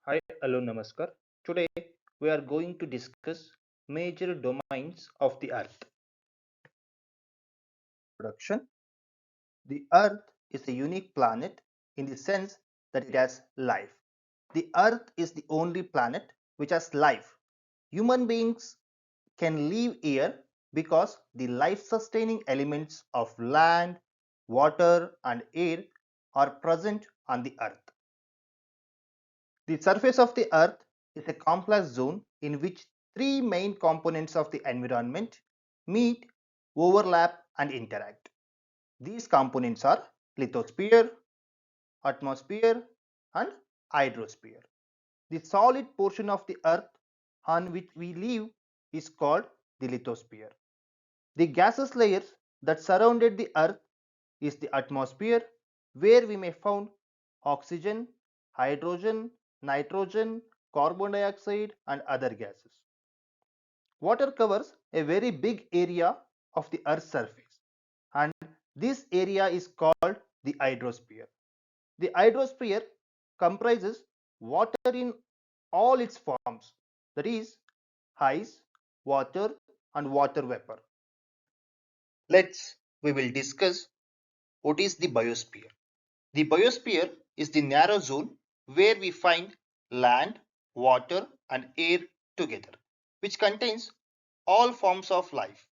Hi, hello, namaskar. Today we are going to discuss major domains of the Earth. Introduction. The Earth is a unique planet in the sense that it has life. The Earth is the only planet which has life. Human beings can live here because the life sustaining elements of land, water, and air are present on the Earth. The surface of the Earth is a complex zone in which three main components of the environment meet, overlap, and interact. These components are lithosphere, atmosphere, and hydrosphere. The solid portion of the Earth on which we live is called the lithosphere. The gaseous layers that surrounded the Earth is the atmosphere, where we may find oxygen, hydrogen, nitrogen, carbon dioxide, and other gases. Water covers a very big area of the Earth's surface, and this area is called the hydrosphere. The hydrosphere comprises water in all its forms, that is, ice, water, and water vapor. We will discuss what is the biosphere. The biosphere is the narrow zone where we find land, water, and air together, which contains all forms of life.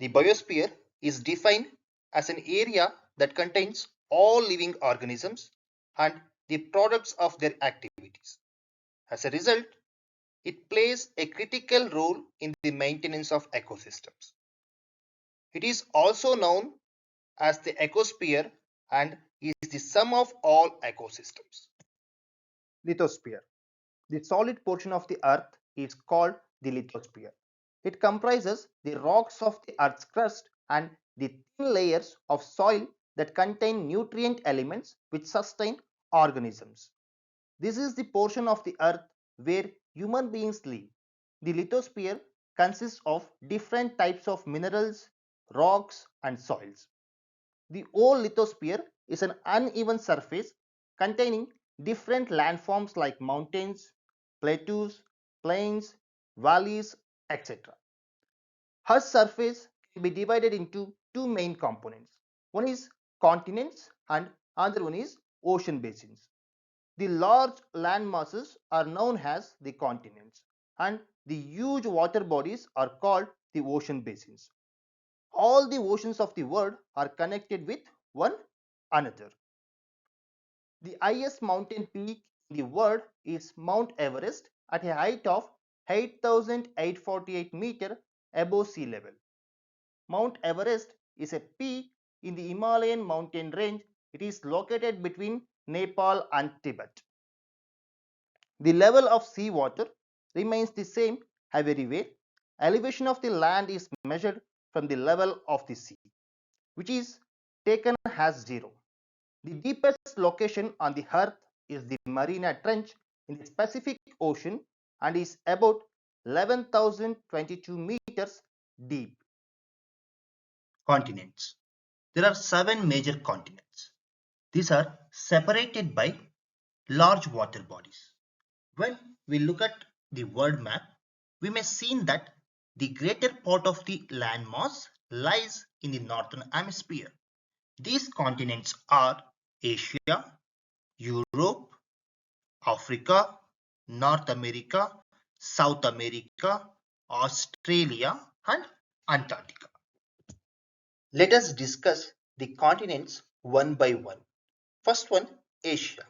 The biosphere is defined as an area that contains all living organisms and the products of their activities. As a result, it plays a critical role in the maintenance of ecosystems. It is also known as the ecosphere and is the sum of all ecosystems. Lithosphere. The solid portion of the Earth is called the lithosphere. It comprises the rocks of the Earth's crust and the thin layers of soil that contain nutrient elements which sustain organisms. This is the portion of the Earth where human beings live. The lithosphere consists of different types of minerals, rocks, and soils. The whole lithosphere is an uneven surface containing different landforms like mountains, plateaus, plains, valleys, etc. Earth's surface can be divided into two main components. One is continents and another one is ocean basins. The large land masses are known as the continents and the huge water bodies are called the ocean basins. All the oceans of the world are connected with one another. The highest mountain peak in the world is Mount Everest at a height of 8,848 meters above sea level. Mount Everest is a peak in the Himalayan mountain range. It is located between Nepal and Tibet. The level of sea water remains the same everywhere. Elevation of the land is measured from the level of the sea, which is taken as zero. The deepest location on the Earth is the Mariana Trench in the Pacific Ocean and is about 11,022 meters deep. Continents. There are 7 major continents. These are separated by large water bodies. When we look at the world map, we may see that the greater part of the landmass lies in the northern hemisphere. These continents are Asia, Europe, Africa, North America, South America, Australia, and Antarctica. Let us discuss the continents one by one. First one, Asia.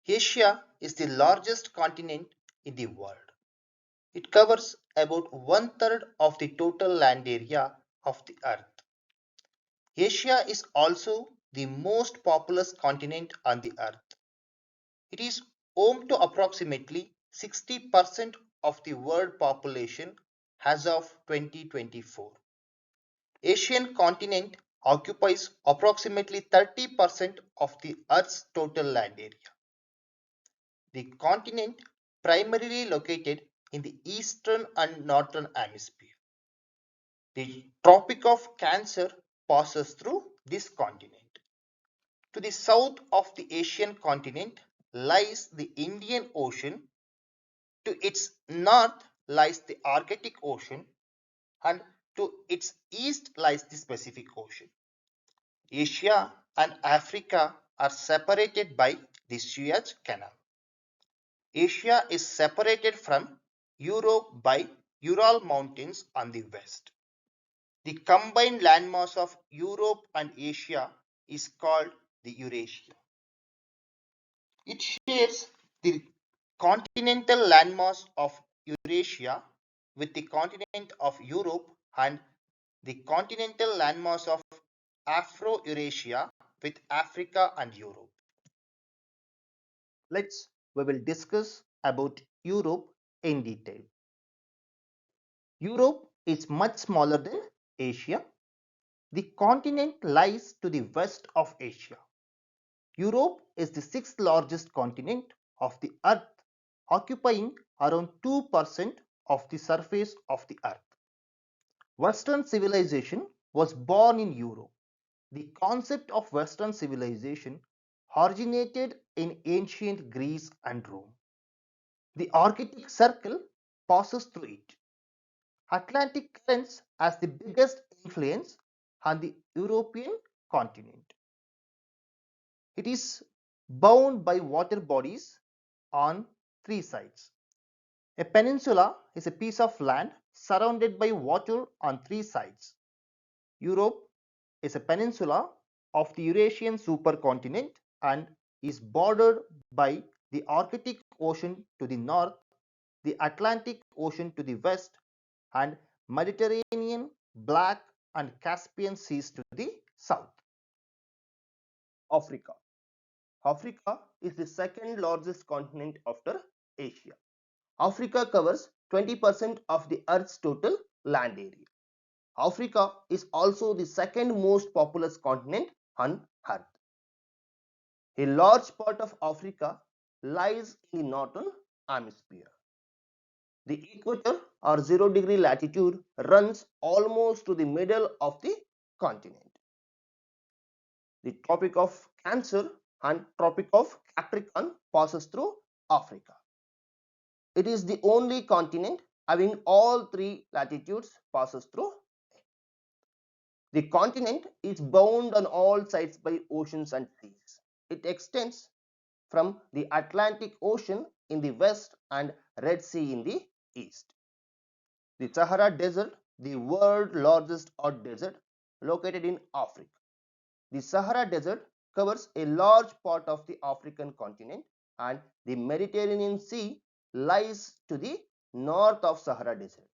Asia is the largest continent in the world. It covers about one-third of the total land area of the Earth. Asia is also the most populous continent on the Earth. It is home to approximately 60% of the world population as of 2024. Asian continent occupies approximately 30% of the Earth's total land area. The continent primarily located in the eastern and northern hemisphere. The Tropic of Cancer passes through this continent. To the south of the Asian continent, lies the Indian Ocean, to its north lies the Arctic Ocean, and to its east lies the Pacific Ocean. Asia and Africa are separated by the Suez Canal. Asia is separated from Europe by Ural Mountains on the west. The combined landmass of Europe and Asia is called the Eurasia. It shares the continental landmass of Eurasia with the continent of Europe and the continental landmass of Afro-Eurasia with Africa and Europe. We will discuss about Europe in detail. Europe is much smaller than Asia. The continent lies to the west of Asia. Europe is the sixth largest continent of the earth, occupying around 2% of the surface of the earth. Western civilization was born in Europe. The concept of Western civilization originated in ancient Greece and Rome. The Arctic Circle passes through it. Atlantic currents has the biggest influence on the European continent. It is bound by water bodies on three sides. A peninsula is a piece of land surrounded by water on three sides. Europe is a peninsula of the Eurasian supercontinent and is bordered by the Arctic Ocean to the north, the Atlantic Ocean to the west, and Mediterranean, Black, and Caspian Seas to the south. Africa. Africa is the second largest continent after Asia. Africa covers 20% of the Earth's total land area. Africa is also the second most populous continent on Earth. A large part of Africa lies in the northern hemisphere. The equator or 0-degree latitude runs almost to the middle of the continent. The Tropic of Cancer and Tropic of Capricorn passes through Africa. It is the only continent having all three latitudes passes through. The continent is bound on all sides by oceans and seas. It extends from the Atlantic Ocean in the west and Red Sea in the east. The Sahara Desert, the world's largest hot desert, located in Africa. The Sahara Desert covers a large part of the African continent, and the Mediterranean Sea lies to the north of Sahara Desert.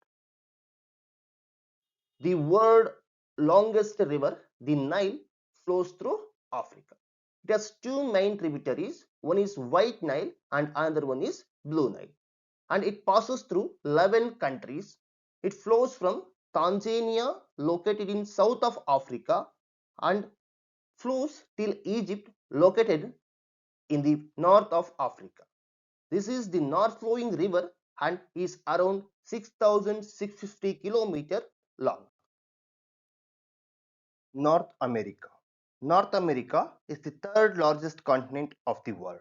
The world's longest river, the Nile, flows through Africa. It has two main tributaries. One is White Nile and another one is Blue Nile. And it passes through 11 countries. It flows from Tanzania, located in south of Africa, and flows till Egypt, located in the north of Africa. This is the north flowing river and is around 6,650 km long. North America. North America is the third largest continent of the world.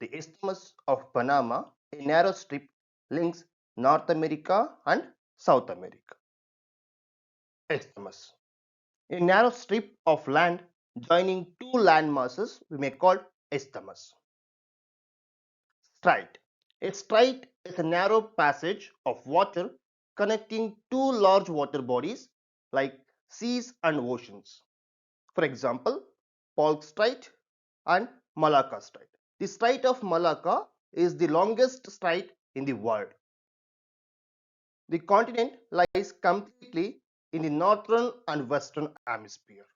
The Isthmus of Panama, a narrow strip, links North America and South America. Isthmus. A narrow strip of land joining two land masses we may call isthmus. Strait. A strait is a narrow passage of water connecting two large water bodies like seas and oceans. For example, Polk Strait and Malacca Strait. The Strait of Malacca is the longest strait in the world. The continent lies completely in the northern and western hemisphere.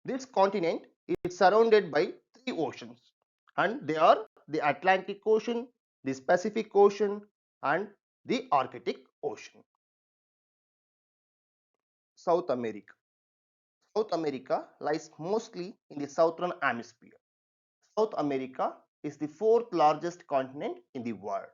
This continent is surrounded by three oceans, and they are the Atlantic Ocean, the Pacific Ocean, and the Arctic Ocean. South America. South America lies mostly in the southern hemisphere. South America is the fourth largest continent in the world.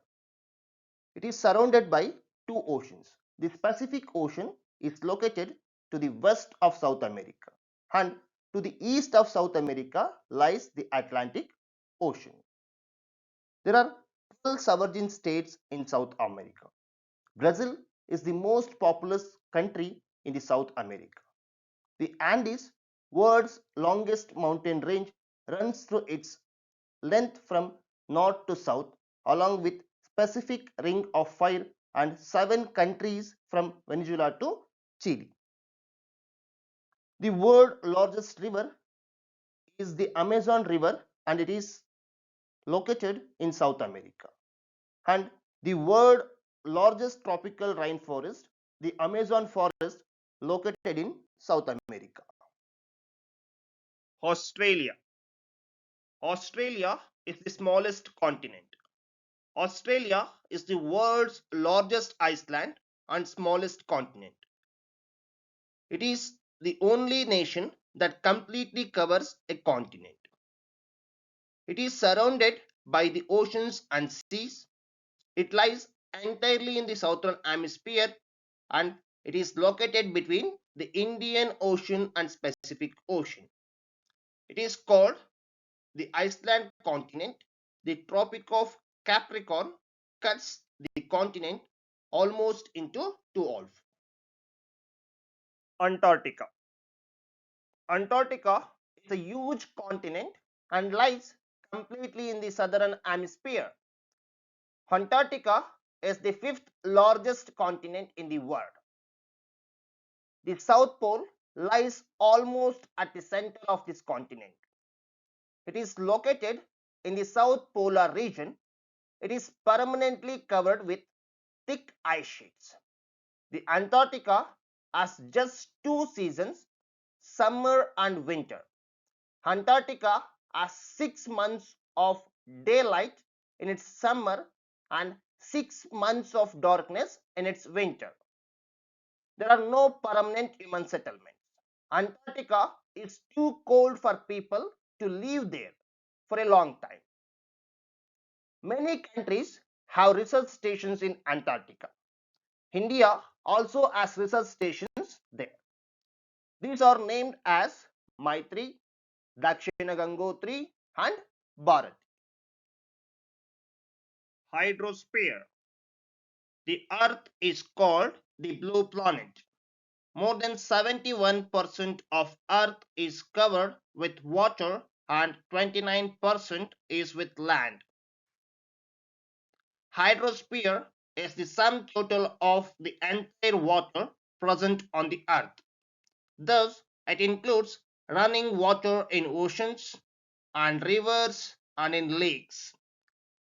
It is surrounded by two oceans. The Pacific Ocean is located to the west of South America, and to the east of South America lies the Atlantic Ocean. There are 12 sovereign states in South America. Brazil is the most populous country in the South America. The Andes, world's longest mountain range, runs through its length from north to south, along with Pacific Ring of Fire and 7 countries from Venezuela to Chile. The world's largest river is the Amazon River, and it is located in South America. And the world's largest tropical rainforest, the Amazon forest, located in South America. Australia. Australia is the smallest continent. Australia is the world's largest island and smallest continent. It is the only nation that completely covers a continent. It is surrounded by the oceans and seas. It lies entirely in the southern hemisphere, and it is located between the Indian Ocean and Pacific Ocean. It is called the Iceland continent. The Tropic of Capricorn cuts the continent almost into two halves. Antarctica. Antarctica is a huge continent and lies completely in the southern hemisphere. Antarctica is the fifth largest continent in the world. The South Pole lies almost at the center of this continent. It is located in the South Polar region. It is permanently covered with thick ice sheets. The Antarctica has just two seasons, summer and winter. Antarctica has 6 months of daylight in its summer and 6 months of darkness in its winter. There are no permanent human settlements. Antarctica is too cold for people to live there for a long time. Many countries have research stations in Antarctica. India also has research stations there. These are named as Maitri, Dakshina Gangotri, and Bharat. Hydrosphere. The Earth is called the blue planet. More than 71% of Earth is covered with water and 29% is with land. Hydrosphere is the sum total of the entire water present on the Earth. Thus, it includes running water in oceans and rivers and in lakes,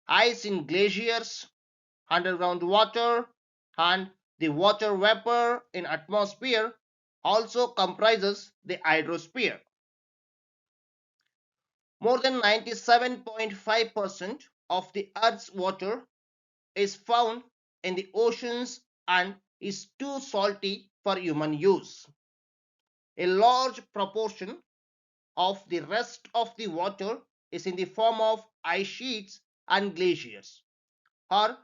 ice in glaciers, underground water, and the water vapor in atmosphere also comprises the hydrosphere. More than 97.5% of the Earth's water is found in the oceans and is too salty for human use. A large proportion of the rest of the water is in the form of ice sheets and glaciers, or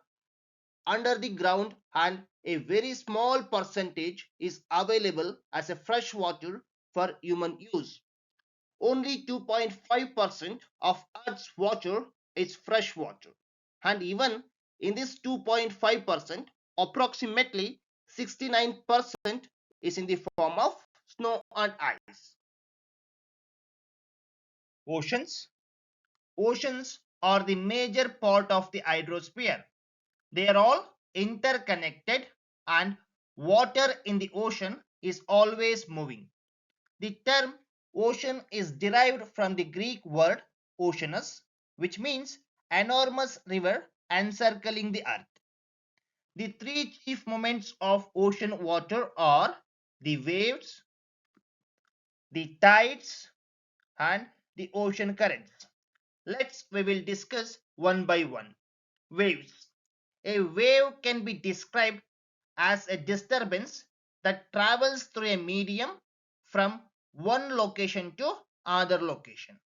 under the ground, and a very small percentage is available as a fresh water for human use. Only 2.5% of Earth's water is fresh water, and even in this 2.5%, approximately 69% is in the form of snow and ice. Oceans. Oceans are the major part of the hydrosphere. They are all interconnected, and water in the ocean is always moving. The term ocean is derived from the Greek word oceanus, which means enormous river encircling the earth. The three chief movements of ocean water are the waves, the tides, and the ocean currents. We will discuss one by one. Waves. A wave can be described as a disturbance that travels through a medium from one location to another location.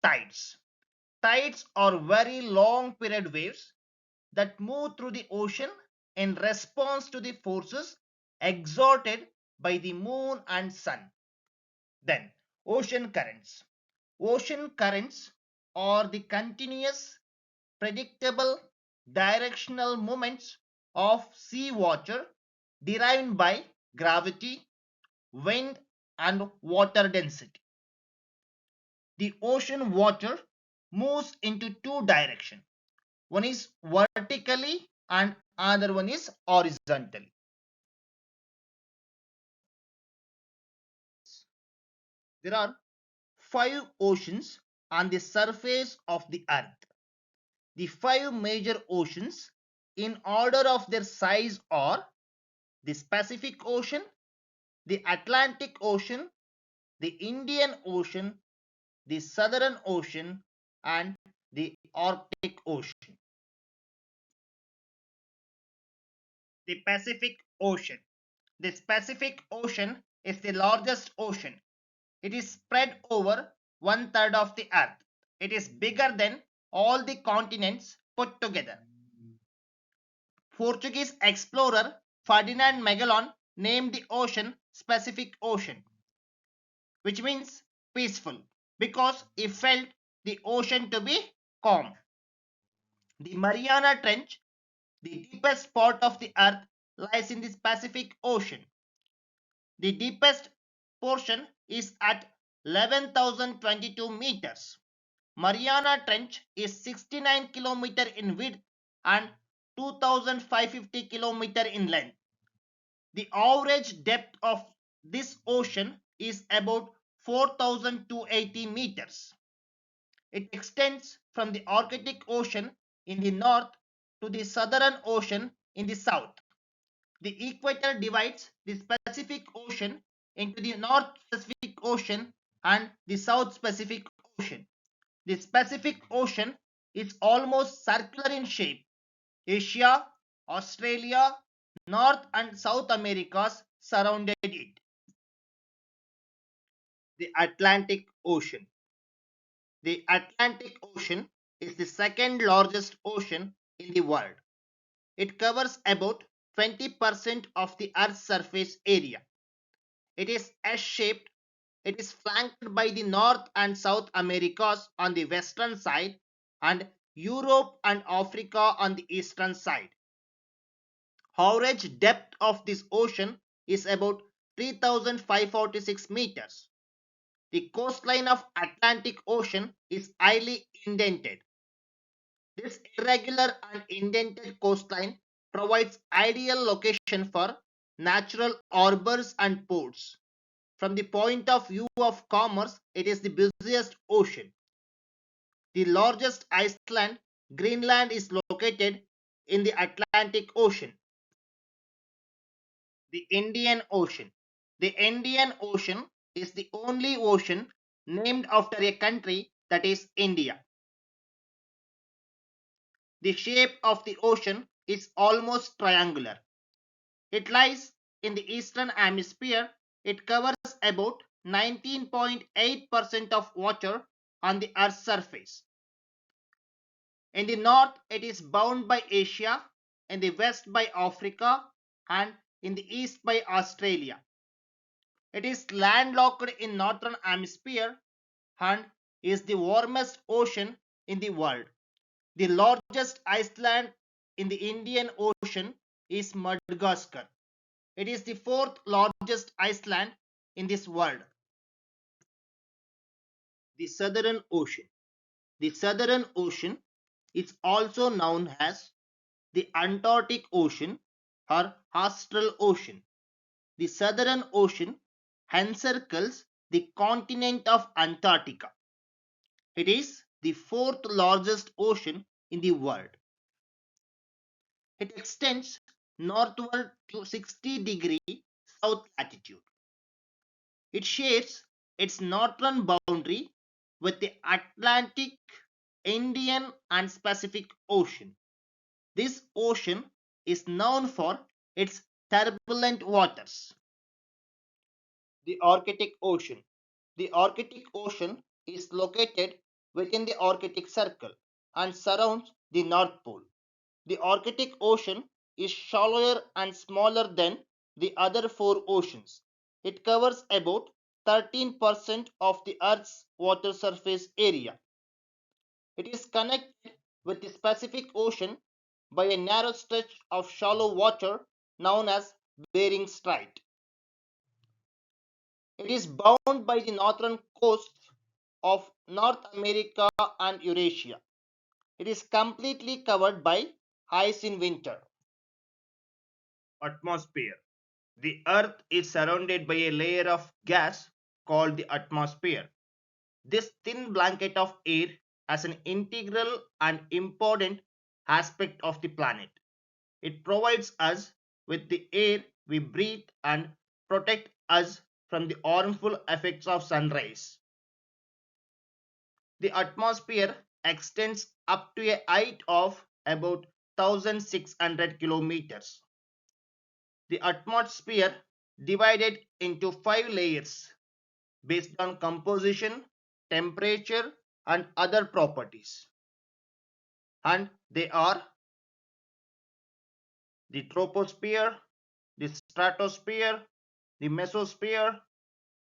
Tides. Tides are very long period waves that move through the ocean in response to the forces exerted by the moon and sun. Then, ocean currents. Ocean currents or the continuous, predictable directional movements of sea water derived by gravity, wind, and water density. The ocean water moves into two directions. One is vertically and other one is horizontally. There are 5 oceans on the surface of the earth. The 5 major oceans in order of their size are the Pacific Ocean, the Atlantic Ocean, the Indian Ocean, the Southern Ocean, and the Arctic Ocean. The Pacific Ocean. This Pacific Ocean is the largest ocean. It is spread over 1/3 of the earth. It is bigger than all the continents put together. Portuguese explorer Ferdinand Magellan named the ocean Pacific Ocean, which means peaceful, because he felt the ocean to be calm. The Mariana Trench, the deepest part of the earth, lies in the Pacific Ocean. The deepest portion is at 11,022 meters. Mariana Trench is 69 km in width and 2,550 km in length. The average depth of this ocean is about 4,280 meters. It extends from the Arctic Ocean in the north to the Southern Ocean in the south. The equator divides the Pacific Ocean into the North Pacific Ocean and the South Pacific Ocean. The Pacific Ocean is almost circular in shape. Asia, Australia, North and South Americas surrounded it. The Atlantic Ocean. The Atlantic Ocean is the second largest ocean in the world. It covers about 20% of the Earth's surface area. It is S-shaped. It is flanked by the North and South Americas on the western side and Europe and Africa on the eastern side. Average depth of this ocean is about 3,546 meters. The coastline of Atlantic Ocean is highly indented. This irregular and indented coastline provides ideal location for natural harbors and ports. From the point of view of commerce, it is the busiest ocean. The largest island, Greenland, is located in the Atlantic Ocean. The Indian Ocean. The Indian Ocean is the only ocean named after a country, that is India. The shape of the ocean is almost triangular. It lies in the eastern hemisphere. It covers about 19.8% of water on the Earth's surface. In the north, it is bound by Asia, in the west by Africa, and in the east by Australia. It is landlocked in northern hemisphere and is the warmest ocean in the world. The largest island in the Indian Ocean is Madagascar. It is the fourth largest island in this world. The Southern Ocean. The Southern Ocean is also known as the Antarctic Ocean or Austral Ocean. The Southern Ocean encircles the continent of Antarctica. It is the fourth largest ocean in the world. It extends northward to 60° south latitude. It shares its northern boundary with the Atlantic, Indian, and Pacific Ocean. This ocean is known for its turbulent waters. The Arctic Ocean. The Arctic Ocean is located within the Arctic Circle and surrounds the North Pole. The Arctic Ocean is shallower and smaller than the other 4 oceans. It covers about 13% of the Earth's water surface area. It is connected with the Pacific Ocean by a narrow stretch of shallow water known as Bering Strait. It is bound by the northern coasts of North America and Eurasia. It is completely covered by ice in winter. Atmosphere. The Earth is surrounded by a layer of gas called the atmosphere. This thin blanket of air is an integral and important aspect of the planet. It provides us with the air we breathe and protects us from the harmful effects of sun rays. The atmosphere extends up to a height of about 1600 kilometers. The atmosphere divided into 5 layers based on composition, temperature and other properties. And they are the troposphere, the stratosphere, the mesosphere,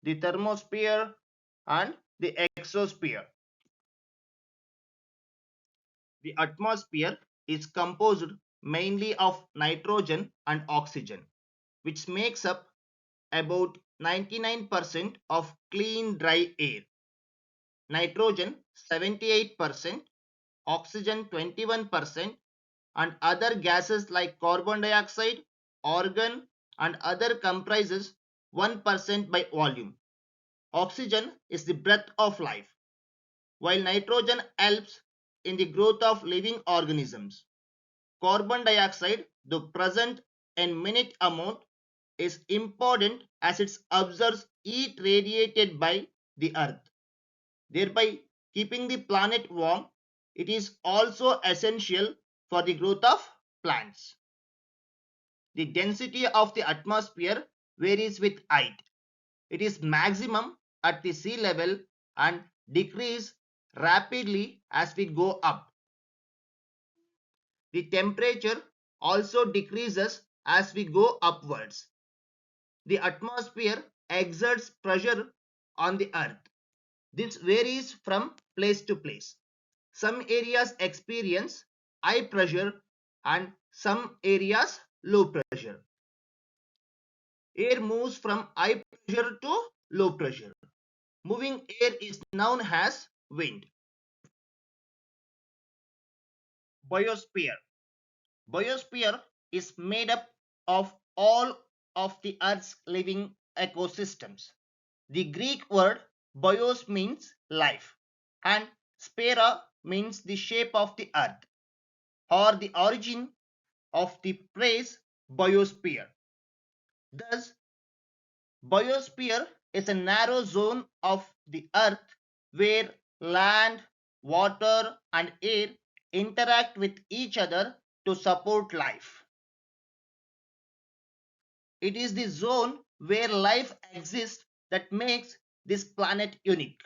the thermosphere and the exosphere. The atmosphere is composed mainly of nitrogen and oxygen, which makes up about 99% of clean dry air. Nitrogen 78%, oxygen 21%, and other gases like carbon dioxide, argon, and other comprises 1% by volume. Oxygen is the breath of life, while nitrogen helps in the growth of living organisms. Carbon dioxide, though present in minute amount, is important as it absorbs heat radiated by the earth, thereby keeping the planet warm. It is also essential for the growth of plants. The density of the atmosphere varies with height. It is maximum at the sea level and decreases rapidly as we go up. The temperature also decreases as we go upwards. The atmosphere exerts pressure on the earth. This varies from place to place. Some areas experience high pressure and some areas low pressure. Air moves from high pressure to low pressure. Moving air is known as wind. Biosphere. Biosphere is made up of all of the Earth's living ecosystems. The Greek word bios means life and sphere means the shape of the earth or the origin of the phrase biosphere. Thus, biosphere is a narrow zone of the earth where land, water and air interact with each other to support life. It is the zone where life exists that makes this planet unique.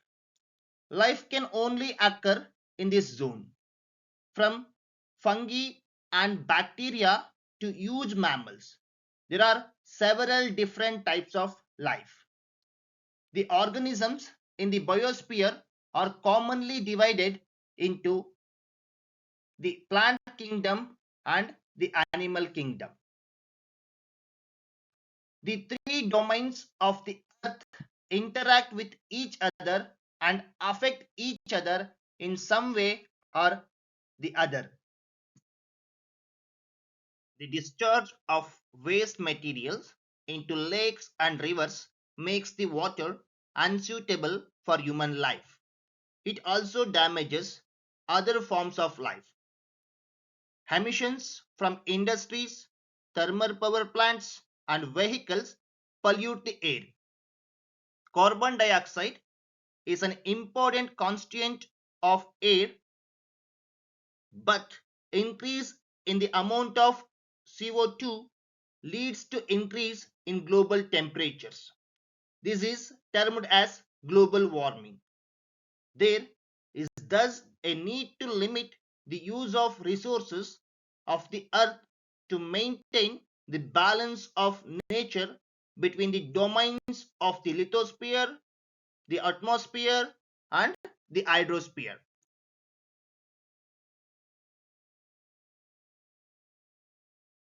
Life can only occur in this zone. From fungi and bacteria to huge mammals, there are several different types of life. The organisms in the biosphere are commonly divided into the plant kingdom and the animal kingdom. The three domains of the earth interact with each other and affect each other in some way or the other. The discharge of waste materials into lakes and rivers makes the water unsuitable for human life. It also damages other forms of life. Emissions from industries, thermal power plants, and vehicles pollute the air. Carbon dioxide is an important constituent of air, but increase in the amount of CO2 leads to increase in global temperatures. This is termed as global warming. There is thus a need to limit the use of resources of the earth to maintain the balance of nature between the domains of the lithosphere, the atmosphere, and the hydrosphere.